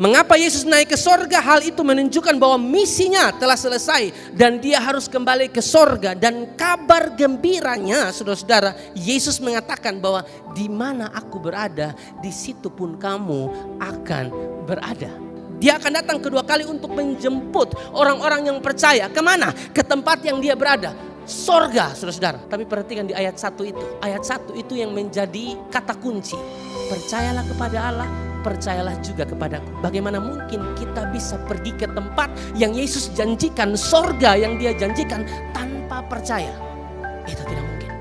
Mengapa Yesus naik ke sorga? Hal itu menunjukkan bahwa misinya telah selesai dan dia harus kembali ke sorga. Dan kabar gembiranya, saudara-saudara, Yesus mengatakan bahwa di mana aku berada, di situ pun kamu akan berada. Dia akan datang kedua kali untuk menjemput orang-orang yang percaya. Kemana? Ke tempat yang dia berada. Sorga, saudara-saudara. Tapi perhatikan di ayat 1 itu. Ayat 1 itu yang menjadi kata kunci. Percayalah kepada Allah, percayalah juga kepadaku. Bagaimana mungkin kita bisa pergi ke tempat yang Yesus janjikan, sorga yang dia janjikan, tanpa percaya? Itu tidak mungkin.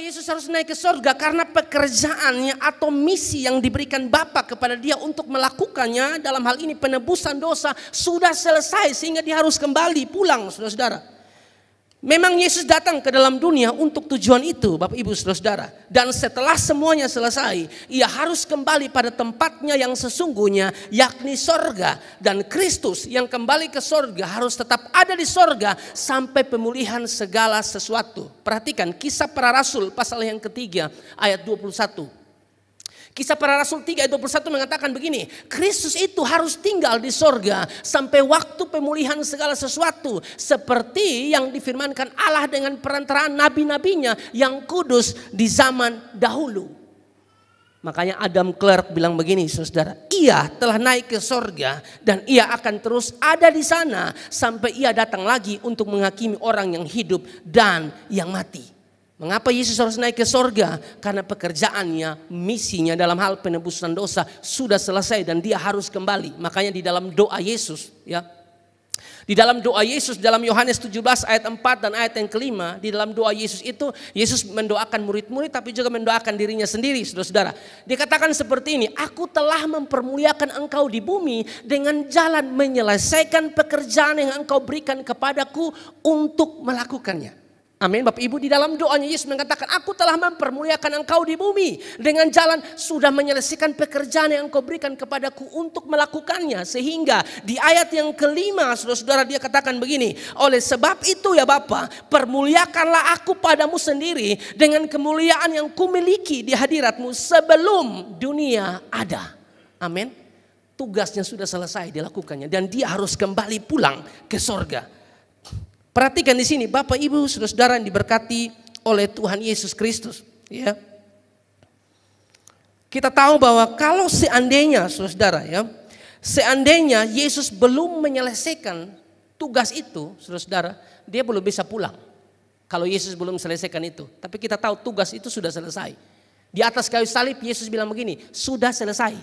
Yesus harus naik ke sorga karena pekerjaannya atau misi yang diberikan Bapa kepada dia untuk melakukannya, dalam hal ini penebusan dosa, sudah selesai sehingga dia harus kembali pulang, saudara-saudara. Memang Yesus datang ke dalam dunia untuk tujuan itu, Bapak Ibu saudara-saudara. Dan setelah semuanya selesai, ia harus kembali pada tempatnya yang sesungguhnya, yakni sorga. Dan Kristus yang kembali ke sorga harus tetap ada di sorga sampai pemulihan segala sesuatu. Perhatikan Kisah Para Rasul pasal yang ketiga ayat 21. Kisah Para Rasul 3 ayat 21 mengatakan begini, Kristus itu harus tinggal di sorga sampai waktu pemulihan segala sesuatu. Seperti yang difirmankan Allah dengan perantaraan nabi-nabinya yang kudus di zaman dahulu. Makanya Adam Clarke bilang begini, saudara, ia telah naik ke sorga dan ia akan terus ada di sana sampai ia datang lagi untuk menghakimi orang yang hidup dan yang mati. Mengapa Yesus harus naik ke sorga? Karena pekerjaannya, misinya dalam hal penebusan dosa sudah selesai dan dia harus kembali. Makanya di dalam doa Yesus, ya, di dalam doa Yesus dalam Yohanes 17 ayat 4 dan ayat yang kelima, di dalam doa Yesus itu Yesus mendoakan murid-murid tapi juga mendoakan dirinya sendiri, saudara-saudara. Dikatakan seperti ini, aku telah mempermuliakan engkau di bumi dengan jalan menyelesaikan pekerjaan yang engkau berikan kepadaku untuk melakukannya. Amin. Bapak Ibu, di dalam doanya Yesus mengatakan, aku telah mempermuliakan engkau di bumi dengan jalan sudah menyelesaikan pekerjaan yang engkau berikan kepadaku untuk melakukannya. Sehingga di ayat yang kelima, saudara-saudara, dia katakan begini, oleh sebab itu ya Bapa, permuliakanlah aku padamu sendiri dengan kemuliaan yang kumiliki di hadiratmu sebelum dunia ada. Amin. Tugasnya sudah selesai dilakukannya dan dia harus kembali pulang ke sorga. Perhatikan di sini, Bapak Ibu saudara-saudara yang diberkati oleh Tuhan Yesus Kristus, ya. Kita tahu bahwa kalau seandainya saudara-saudara, ya, seandainya Yesus belum menyelesaikan tugas itu, saudara-saudara, dia belum bisa pulang. Kalau Yesus belum selesaikan itu, tapi kita tahu tugas itu sudah selesai. Di atas kayu salib Yesus bilang begini, sudah selesai.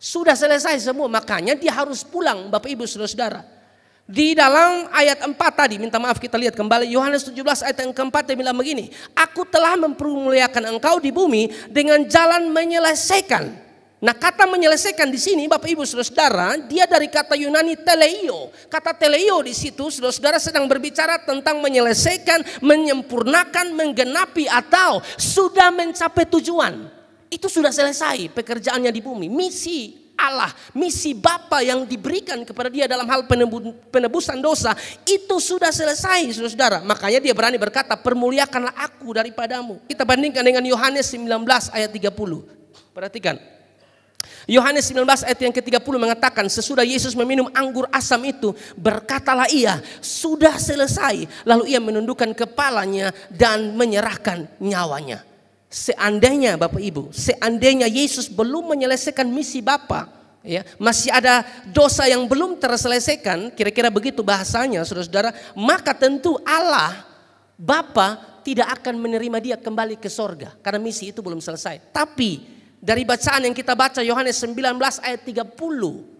Sudah selesai semua, makanya dia harus pulang, Bapak Ibu saudara-saudara. Di dalam ayat 4 tadi, minta maaf kita lihat kembali, Yohanes 17 ayat yang keempat dia bilang begini, aku telah mempermuliakan engkau di bumi dengan jalan menyelesaikan. Nah, kata menyelesaikan di sini Bapak Ibu saudara-saudara, dia dari kata Yunani teleio. Kata teleio di situ saudara-saudara sedang berbicara tentang menyelesaikan, menyempurnakan, menggenapi atau sudah mencapai tujuan. Itu sudah selesai pekerjaannya di bumi, misi Allah, misi Bapa yang diberikan kepada dia dalam hal penebusan dosa itu sudah selesai, saudara. Makanya dia berani berkata, permuliakanlah aku daripadamu. Kita bandingkan dengan Yohanes 19 ayat 30. Perhatikan. Yohanes 19 ayat yang ke-30 mengatakan, sesudah Yesus meminum anggur asam itu, berkatalah ia, sudah selesai. Lalu ia menundukkan kepalanya dan menyerahkan nyawanya. Seandainya Bapak Ibu, seandainya Yesus belum menyelesaikan misi Bapa, ya, masih ada dosa yang belum terselesaikan, kira-kira begitu bahasanya saudara-saudara, maka tentu Allah Bapa tidak akan menerima dia kembali ke sorga karena misi itu belum selesai. Tapi dari bacaan yang kita baca Yohanes 19 ayat 30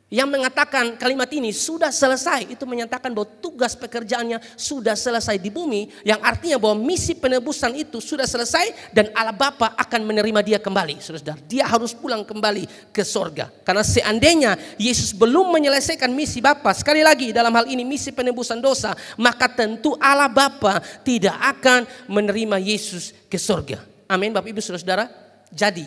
yang mengatakan kalimat ini sudah selesai, itu menyatakan bahwa tugas pekerjaannya sudah selesai di bumi, yang artinya bahwa misi penebusan itu sudah selesai dan Allah Bapa akan menerima dia kembali, saudara. Dia harus pulang kembali ke sorga. Karena seandainya Yesus belum menyelesaikan misi Bapa, sekali lagi dalam hal ini misi penebusan dosa, maka tentu Allah Bapa tidak akan menerima Yesus ke sorga. Amin Bapak Ibu saudara. Jadi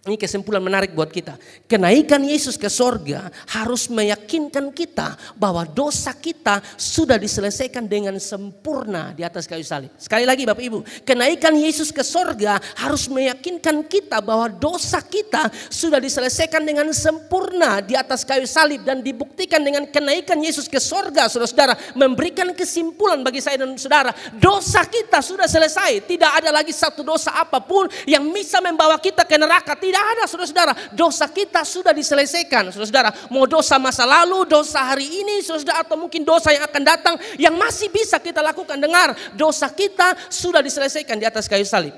Ini kesimpulan menarik buat kita. Kenaikan Yesus ke sorga harus meyakinkan kita bahwa dosa kita sudah diselesaikan dengan sempurna di atas kayu salib. Sekali lagi Bapak Ibu, kenaikan Yesus ke sorga harus meyakinkan kita bahwa dosa kita sudah diselesaikan dengan sempurna di atas kayu salib. Dan dibuktikan dengan kenaikan Yesus ke sorga, saudara-saudara, memberikan kesimpulan bagi saya dan saudara. Dosa kita sudah selesai. Tidak ada lagi satu dosa apapun yang bisa membawa kita ke neraka. Tidak ada, saudara-saudara. Dosa kita sudah diselesaikan, saudara-saudara. Mau dosa masa lalu, dosa hari ini, saudara, atau mungkin dosa yang akan datang yang masih bisa kita lakukan. Dengar, dosa kita sudah diselesaikan di atas kayu salib.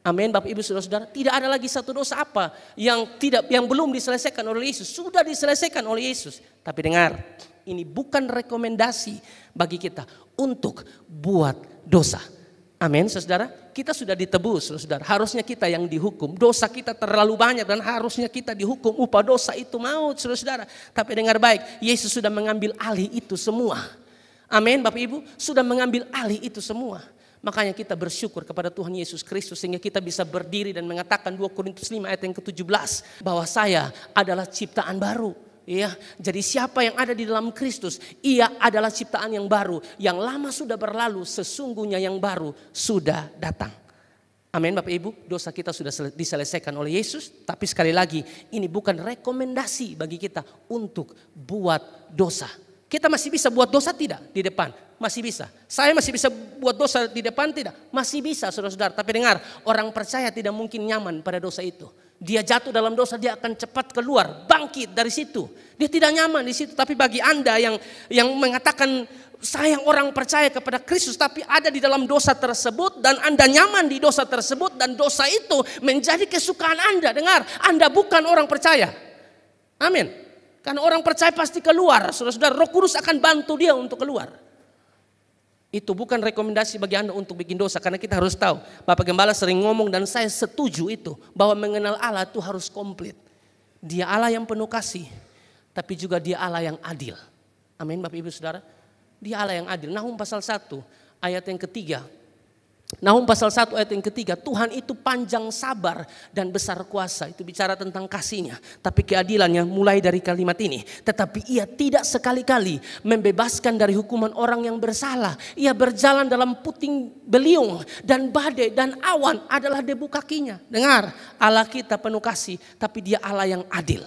Amin, Bapak Ibu saudara-saudara. Tidak ada lagi satu dosa apa yang belum diselesaikan oleh Yesus. Sudah diselesaikan oleh Yesus. Tapi dengar, ini bukan rekomendasi bagi kita untuk buat dosa. Amin, saudara. Kita sudah ditebus, saudara. Harusnya kita yang dihukum. Dosa kita terlalu banyak dan harusnya kita dihukum. Upah dosa itu maut, saudara. Tapi dengar baik, Yesus sudah mengambil alih itu semua. Amin, Bapak Ibu. Sudah mengambil alih itu semua. Makanya kita bersyukur kepada Tuhan Yesus Kristus sehingga kita bisa berdiri dan mengatakan 2 Korintus 5 ayat yang ke-17 bahwa saya adalah ciptaan baru. Ya, jadi siapa yang ada di dalam Kristus, ia adalah ciptaan yang baru. Yang lama sudah berlalu, sesungguhnya yang baru sudah datang. Amin Bapak Ibu, dosa kita sudah diselesaikan oleh Yesus. Tapi sekali lagi, ini bukan rekomendasi bagi kita untuk buat dosa. Kita masih bisa buat dosa tidak di depan? Masih bisa. Saya masih bisa buat dosa di depan tidak? Masih bisa saudara-saudara. Tapi dengar, orang percaya tidak mungkin nyaman pada dosa itu. Dia jatuh dalam dosa, dia akan cepat keluar, bangkit dari situ. Dia tidak nyaman di situ. Tapi bagi Anda yang mengatakan saya orang percaya kepada Kristus tapi ada di dalam dosa tersebut dan Anda nyaman di dosa tersebut dan dosa itu menjadi kesukaan Anda. Dengar, Anda bukan orang percaya. Amin. Karena orang percaya pasti keluar. Saudara-saudara, Roh Kudus akan bantu dia untuk keluar. Itu bukan rekomendasi bagi Anda untuk bikin dosa. Karena kita harus tahu, Bapak Gembala sering ngomong dan saya setuju itu. Bahwa mengenal Allah itu harus komplit. Dia Allah yang penuh kasih. Tapi juga dia Allah yang adil. Amin Bapak Ibu Saudara. Dia Allah yang adil. Nahum pasal 1 ayat yang ketiga. Nahum pasal 1 ayat yang ketiga. Tuhan itu panjang sabar dan besar kuasa. Itu bicara tentang kasihnya. Tapi keadilannya mulai dari kalimat ini. Tetapi ia tidak sekali-kali membebaskan dari hukuman orang yang bersalah. Ia berjalan dalam puting beliung dan badai dan awan adalah debu kakinya. Dengar, Allah kita penuh kasih. Tapi dia Allah yang adil.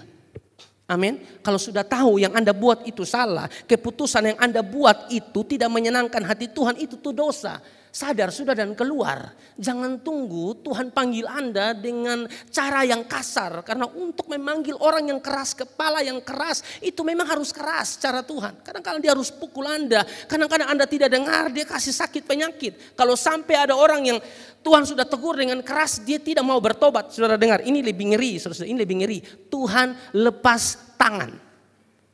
Amin. Kalau sudah tahu yang Anda buat itu salah. Keputusan yang Anda buat itu tidak menyenangkan hati Tuhan, itu tuh dosa. Sadar sudah dan keluar. Jangan tunggu Tuhan panggil Anda dengan cara yang kasar. Karena untuk memanggil orang yang keras, kepala yang keras, itu memang harus keras cara Tuhan. Kadang-kadang dia harus pukul Anda. Kadang-kadang Anda tidak dengar, dia kasih sakit penyakit. Kalau sampai ada orang yang Tuhan sudah tegur dengan keras, dia tidak mau bertobat. Saudara dengar, ini lebih ngeri. Saudara, ini lebih ngeri. Tuhan lepas tangan.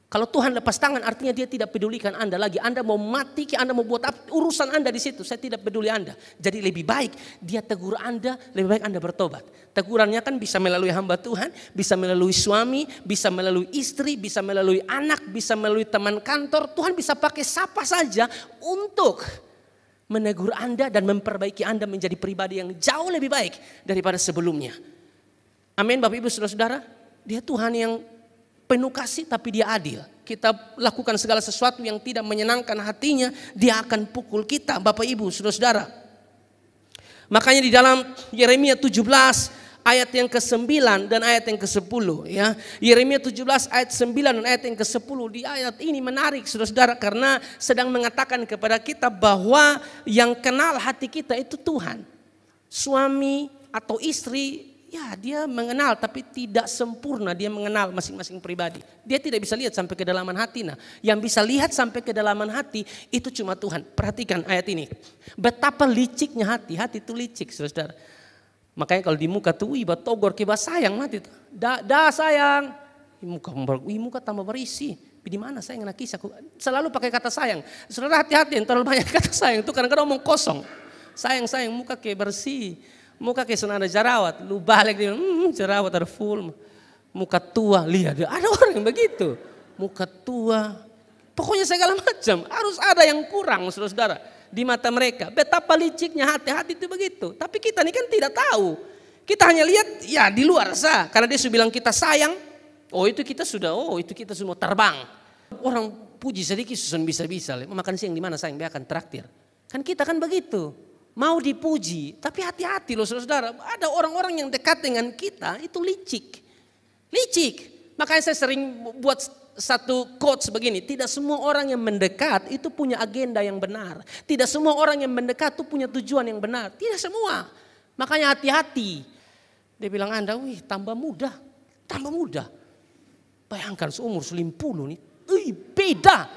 Kalau Tuhan lepas tangan artinya dia tidak pedulikan Anda lagi. Anda mau mati, Anda mau buat apa, urusan Anda di situ. Saya tidak peduli Anda. Jadi lebih baik dia tegur Anda, lebih baik Anda bertobat. Tegurannya kan bisa melalui hamba Tuhan, bisa melalui suami, bisa melalui istri, bisa melalui anak, bisa melalui teman kantor. Tuhan bisa pakai siapa saja untuk menegur Anda dan memperbaiki Anda menjadi pribadi yang jauh lebih baik daripada sebelumnya. Amin Bapak Ibu Saudara-saudara. Dia Tuhan yang penuh kasih tapi dia adil. Kita lakukan segala sesuatu yang tidak menyenangkan hatinya, dia akan pukul kita Bapak Ibu Saudara-saudara. Makanya di dalam Yeremia 17 ayat yang ke-9 dan ayat yang ke-10 ya. Yeremia 17 ayat 9 dan ayat yang ke-10 di ayat ini menarik Saudara-saudara karena sedang mengatakan kepada kita bahwa yang kenal hati kita itu Tuhan. Suami atau istri ya dia mengenal tapi tidak sempurna, dia mengenal masing-masing pribadi. Dia tidak bisa lihat sampai kedalaman hati. Nah, yang bisa lihat sampai kedalaman hati itu cuma Tuhan. Perhatikan ayat ini. Betapa liciknya hati. Hati itu licik saudara. Makanya kalau di muka tuh iba togor keba sayang mati tuh. Da sayang. Muka tambah berisi. Di mana sayang anak kisah. Selalu pakai kata sayang. Saudara hati-hati yang terlalu banyak kata sayang itu kadang-kadang omong kosong. Sayang muka kayak bersih. Muka kayak senang ada jerawat, lu balik dia, jerawat ada full. Muka tua, lihat ada orang yang begitu. Muka tua, pokoknya segala macam. Harus ada yang kurang saudara-saudara di mata mereka. Betapa liciknya hati-hati itu begitu. Tapi kita ini kan tidak tahu. Kita hanya lihat ya di luar sah. Karena dia sudah bilang kita sayang. Itu kita sudah mau terbang. Orang puji sedikit susun bisa-bisa. Makan siang di mana sayang, dia akan traktir. Kan kita kan begitu. Mau dipuji, tapi hati-hati loh saudara. Ada orang-orang yang dekat dengan kita itu licik. Makanya saya sering buat satu quotes begini. Tidak semua orang yang mendekat itu punya agenda yang benar. Tidak semua orang yang mendekat itu punya tujuan yang benar. Tidak semua. Makanya hati-hati. Dia bilang Anda, tambah muda. Bayangkan seumur 50 nih. Beda.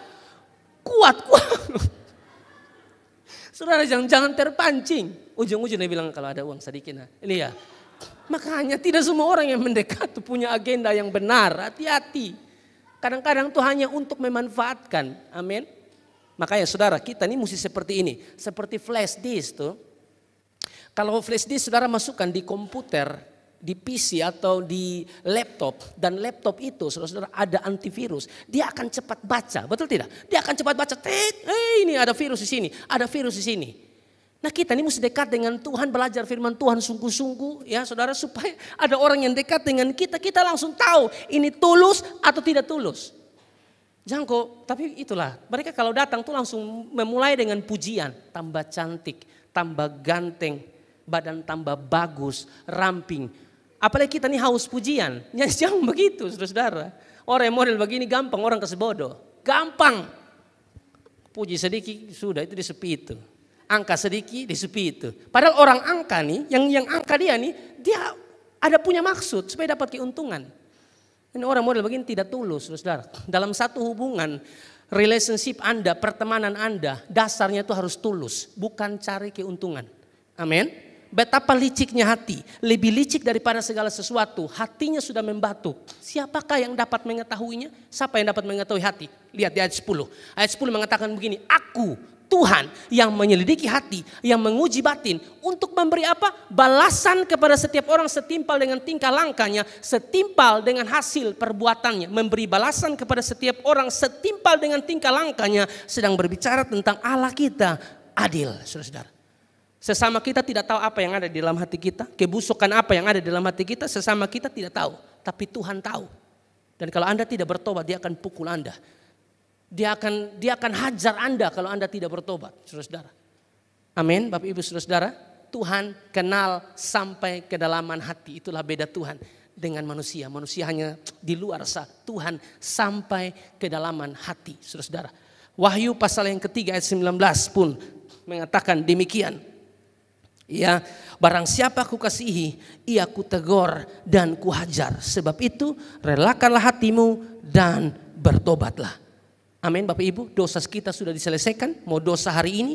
Kuat. Saudara jangan terpancing. Ujung-ujung dia bilang kalau ada uang sedikit. Ini ya. Makanya tidak semua orang yang mendekat itu punya agenda yang benar. Hati-hati. Kadang-kadang itu hanya untuk memanfaatkan. Amin. Makanya saudara kita ini mesti seperti ini. Seperti flash disk tuh. Kalau flash disk saudara masukkan di komputer, di PC atau di laptop. Dan laptop itu saudara ada antivirus. Dia akan cepat baca. Betul tidak? Dia akan cepat baca. Ini ada virus di sini. Ada virus di sini. Nah kita ini mesti dekat dengan Tuhan, belajar firman Tuhan sungguh-sungguh ya saudara, supaya ada orang yang dekat dengan kita, kita langsung tahu ini tulus atau tidak tulus. Jangan kok, tapi itulah mereka kalau datang tuh langsung memulai dengan pujian, tambah cantik, tambah ganteng, badan tambah bagus, ramping. Apalagi kita ini haus pujian, jangan begitu saudara. Orang yang model begini gampang orang kasih bodoh, gampang. Puji sedikit sudah itu di sepi itu. Angka sedikit di sepi itu. Padahal orang angka nih, yang angka dia nih, dia ada punya maksud supaya dapat keuntungan. Ini orang model begini tidak tulus, saudara. Dalam satu hubungan, relationship Anda, pertemanan Anda, dasarnya itu harus tulus, bukan cari keuntungan. Amin. Betapa liciknya hati, lebih licik daripada segala sesuatu. Hatinya sudah membatu. Siapakah yang dapat mengetahuinya? Siapa yang dapat mengetahui hati? Lihat di ayat 10. Ayat 10 mengatakan begini, Aku Tuhan yang menyelidiki hati, yang menguji batin untuk memberi apa? Balasan kepada setiap orang setimpal dengan tingkah langkahnya, setimpal dengan hasil perbuatannya. Memberi balasan kepada setiap orang setimpal dengan tingkah langkahnya, sedang berbicara tentang Allah kita adil, saudara. Sesama kita tidak tahu apa yang ada di dalam hati kita, kebusukan apa yang ada di dalam hati kita, sesama kita tidak tahu, tapi Tuhan tahu. Dan kalau Anda tidak bertobat, Dia akan pukul Anda. Dia akan hajar Anda kalau Anda tidak bertobat, saudara. Amin, Bapak Ibu saudara. Tuhan kenal sampai kedalaman hati. Itulah beda Tuhan dengan manusia. Manusia hanya di luar sah. Tuhan sampai kedalaman hati, saudara. Wahyu pasal yang ketiga ayat 19 pun mengatakan demikian. Ya, barang siapa kukasihi, ia kutegur dan kuhajar. Sebab itu relakanlah hatimu dan bertobatlah. Amin Bapak Ibu, dosa kita sudah diselesaikan. Mau dosa hari ini,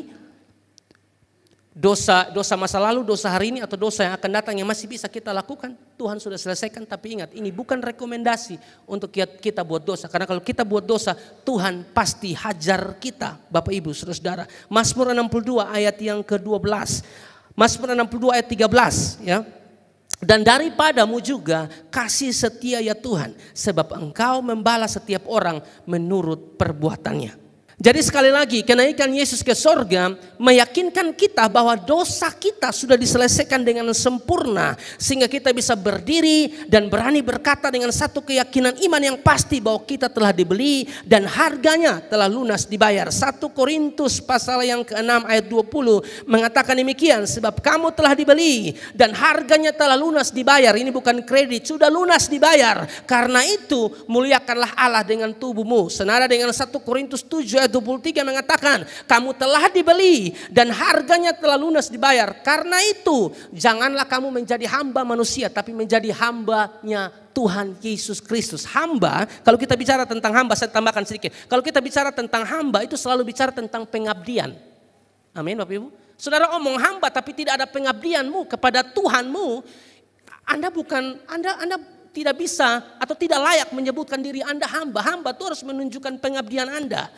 dosa masa lalu, dosa hari ini atau dosa yang akan datang yang masih bisa kita lakukan, Tuhan sudah selesaikan. Tapi ingat, ini bukan rekomendasi untuk kita buat dosa. Karena kalau kita buat dosa, Tuhan pasti hajar kita, Bapak Ibu saudara. Mazmur 62 ayat yang ke-12. Mazmur 62 ayat 13 ya. Dan daripadamu juga kasih setia ya Tuhan, sebab Engkau membalas setiap orang menurut perbuatannya. Jadi sekali lagi, kenaikan Yesus ke sorga meyakinkan kita bahwa dosa kita sudah diselesaikan dengan sempurna. Sehingga kita bisa berdiri dan berani berkata dengan satu keyakinan iman yang pasti bahwa kita telah dibeli dan harganya telah lunas dibayar. 1 Korintus pasal yang ke-6 ayat 20 mengatakan demikian. Sebab kamu telah dibeli dan harganya telah lunas dibayar. Ini bukan kredit, sudah lunas dibayar. Karena itu muliakanlah Allah dengan tubuhmu. Senada dengan 1 Korintus 7 ayat 23 mengatakan kamu telah dibeli dan harganya telah lunas dibayar. Karena itu janganlah kamu menjadi hamba manusia, tapi menjadi hambanya Tuhan Yesus Kristus. Hamba, kalau kita bicara tentang hamba, saya tambahkan sedikit. Kalau kita bicara tentang hamba itu selalu bicara tentang pengabdian. Amin Bapak Ibu. Saudara omong hamba tapi tidak ada pengabdianmu kepada Tuhanmu, Anda tidak bisa atau tidak layak menyebutkan diri Anda hamba. Hamba itu harus menunjukkan pengabdian Anda.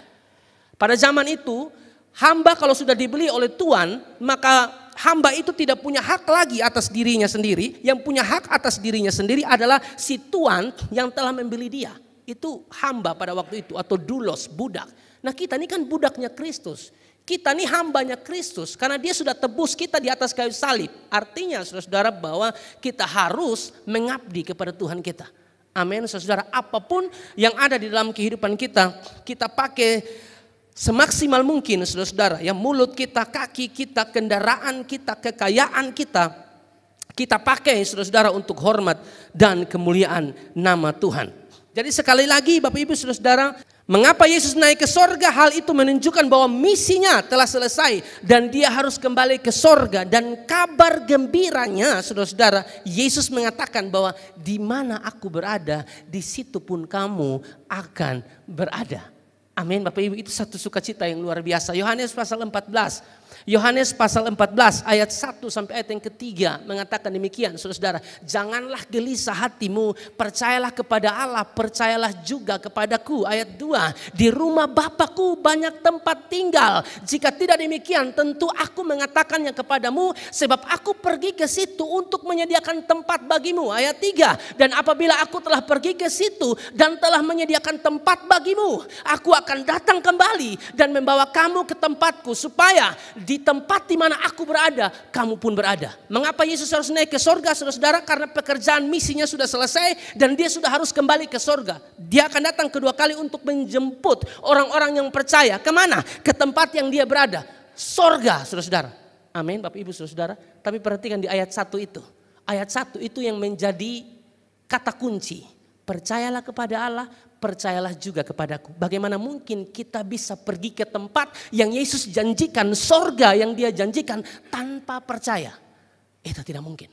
Pada zaman itu, hamba kalau sudah dibeli oleh Tuhan, maka hamba itu tidak punya hak lagi atas dirinya sendiri. Yang punya hak atas dirinya sendiri adalah si Tuhan yang telah membeli dia. Itu hamba pada waktu itu, atau doulos, budak. Nah kita ini kan budaknya Kristus. Kita nih hambanya Kristus karena dia sudah tebus kita di atas kayu salib. Artinya saudara-saudara bahwa kita harus mengabdi kepada Tuhan kita. Amin saudara, apapun yang ada di dalam kehidupan kita, kita pakai semaksimal mungkin saudara-saudara. Ya, mulut kita, kaki kita, kendaraan kita, kekayaan kita pakai saudara-saudara untuk hormat dan kemuliaan nama Tuhan. Jadi sekali lagi Bapak Ibu saudara-saudara, mengapa Yesus naik ke sorga? Hal itu menunjukkan bahwa misinya telah selesai dan dia harus kembali ke sorga. Dan kabar gembiranya saudara-saudara, Yesus mengatakan bahwa di mana aku berada, di situ pun kamu akan berada. Amin Bapak Ibu, itu satu sukacita yang luar biasa. Yohanes pasal 14. Yohanes pasal 14 ayat 1 sampai ayat yang ketiga mengatakan demikian saudara-saudara. Janganlah gelisah hatimu, percayalah kepada Allah, percayalah juga kepadaku. Ayat 2, di rumah Bapakku banyak tempat tinggal. Jika tidak demikian tentu aku mengatakannya kepadamu, sebab aku pergi ke situ untuk menyediakan tempat bagimu. Ayat 3, dan apabila aku telah pergi ke situ dan telah menyediakan tempat bagimu, aku akan datang kembali dan membawa kamu ke tempatku, supaya di tempat di mana aku berada, kamu pun berada. Mengapa Yesus harus naik ke sorga saudara-saudara? Karena pekerjaan misinya sudah selesai dan dia sudah harus kembali ke sorga. Dia akan datang kedua kali untuk menjemput orang-orang yang percaya. Kemana? Ke tempat yang dia berada. Sorga saudara-saudara. Amin Bapak Ibu saudara-saudara. Tapi perhatikan di ayat 1 itu. Ayat 1 itu yang menjadi kata kunci. Percayalah kepada Allah, percayalah juga kepadaku. Bagaimana mungkin kita bisa pergi ke tempat yang Yesus janjikan, sorga yang dia janjikan tanpa percaya? Itu tidak mungkin.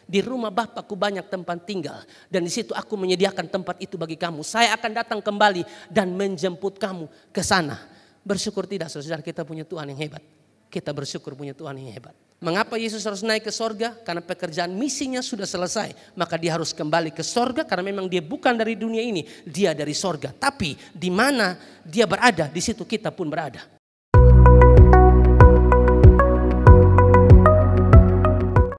Di rumah Bapakku banyak tempat tinggal dan di situ aku menyediakan tempat itu bagi kamu. Saya akan datang kembali dan menjemput kamu ke sana. Bersyukur tidak saudara, kita punya Tuhan yang hebat. Kita bersyukur punya Tuhan yang hebat. Mengapa Yesus harus naik ke sorga? Karena pekerjaan misinya sudah selesai. Maka dia harus kembali ke sorga karena memang dia bukan dari dunia ini. Dia dari sorga. Tapi di mana dia berada, di situ kita pun berada.